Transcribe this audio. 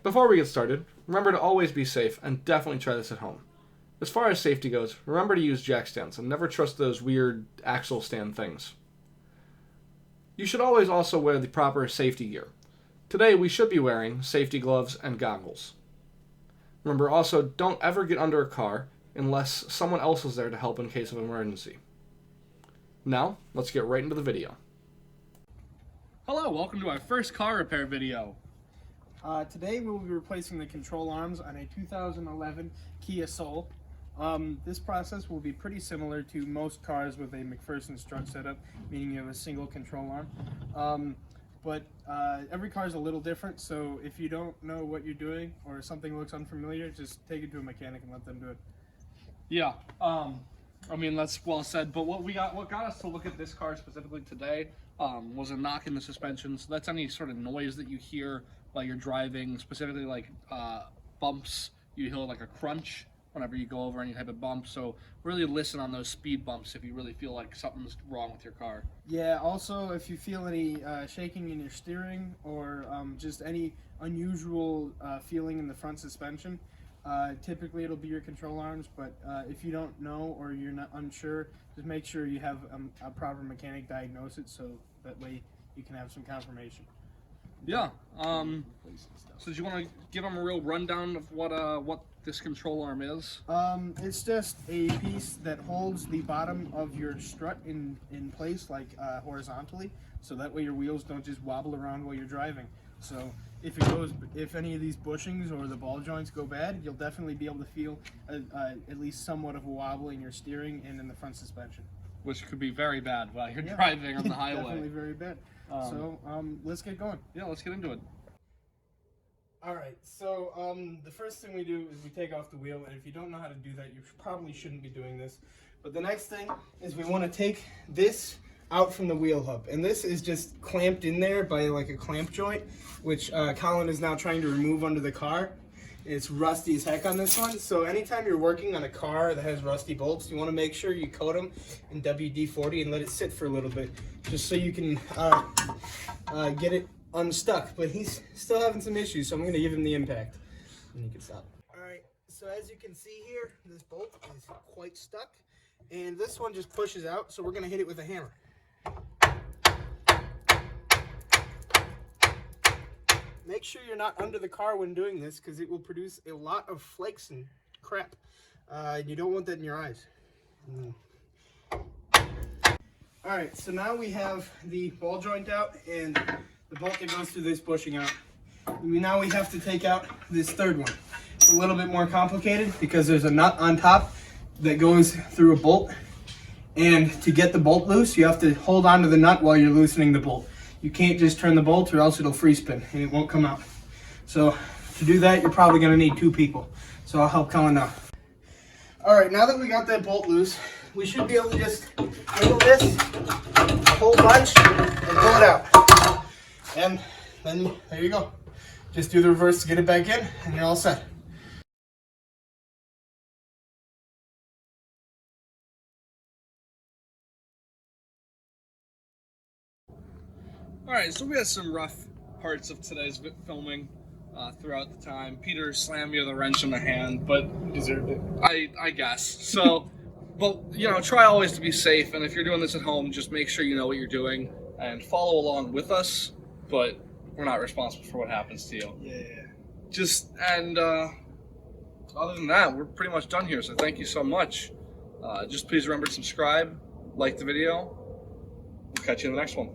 Before we get started, remember to always be safe and definitely try this at home. As far as safety goes, remember to use jack stands and never trust those weird axle stand things. You should always also wear the proper safety gear. Today we should be wearing safety gloves and goggles. Remember also, don't ever get under a car unless someone else is there to help in case of emergency. Now, let's get right into the video. Hello, welcome to our first car repair video. Today we will be replacing the control arms on a 2011 Kia Soul. This process will be pretty similar to most cars with a McPherson strut setup, meaning you have a single control arm. But every car is a little different, so if you don't know what you're doing or something looks unfamiliar, just take it to a mechanic and let them do it. Yeah, I mean, that's well said, but what got us to look at this car specifically today was a knock in the suspension. So that's any sort of noise that you hear while you're driving, specifically like bumps. You hear like a crunch whenever you go over any type of bump. So really listen on those speed bumps if you really feel like something's wrong with your car. Yeah, also if you feel any shaking in your steering or just any unusual feeling in the front suspension, typically it'll be your control arms, but if you don't know or you're not unsure, just make sure you have a proper mechanic diagnose it so that way you can have some confirmation. Yeah. So do you want to give them a real rundown of what this control arm is? It's just a piece that holds the bottom of your strut in place, like horizontally, so that way your wheels don't just wobble around while you're driving. So if any of these bushings or the ball joints go bad, you'll definitely be able to feel at least somewhat of a wobble in your steering and in the front suspension. Which could be very bad while you're driving on the highway. Definitely very bad. So let's get going. Yeah, let's get into it. All right, so the first thing we do is we take off the wheel, and if you don't know how to do that, you probably shouldn't be doing this. But the next thing is we want to take this out from the wheel hub, and this is just clamped in there by like a clamp joint, which Collin is now trying to remove under the car. It's rusty as heck on this one, so anytime you're working on a car that has rusty bolts, you want to make sure you coat them in WD-40 and let it sit for a little bit, just so you can get it unstuck. But he's still having some issues, so I'm going to give him the impact, and you can stop. Alright, so as you can see here, this bolt is quite stuck, and this one just pushes out, so we're going to hit it with a hammer. Make sure you're not under the car when doing this, because it will produce a lot of flakes and crap. You don't want that in your eyes. Alright, so now we have the ball joint out and the bolt that goes through this bushing out. Now we have to take out this third one. It's a little bit more complicated because there's a nut on top that goes through a bolt. And to get the bolt loose, you have to hold on to the nut while you're loosening the bolt. You can't just turn the bolt or else it'll free spin and it won't come out. So to do that, you're probably going to need two people. So I'll help Collin now. All right, now that we got that bolt loose, we should be able to just wiggle this a whole bunch and pull it out. And then there you go. Just do the reverse to get it back in and you're all set. Alright, so we had some rough parts of today's filming throughout the time. Peter slammed me with a wrench in the hand, but Deserved it. I guess. So, but, you know, try always to be safe, and if you're doing this at home, just make sure you know what you're doing and follow along with us, but we're not responsible for what happens to you. Yeah. And other than that, we're pretty much done here, so thank you so much. Just please remember to subscribe, like the video. We'll catch you in the next one.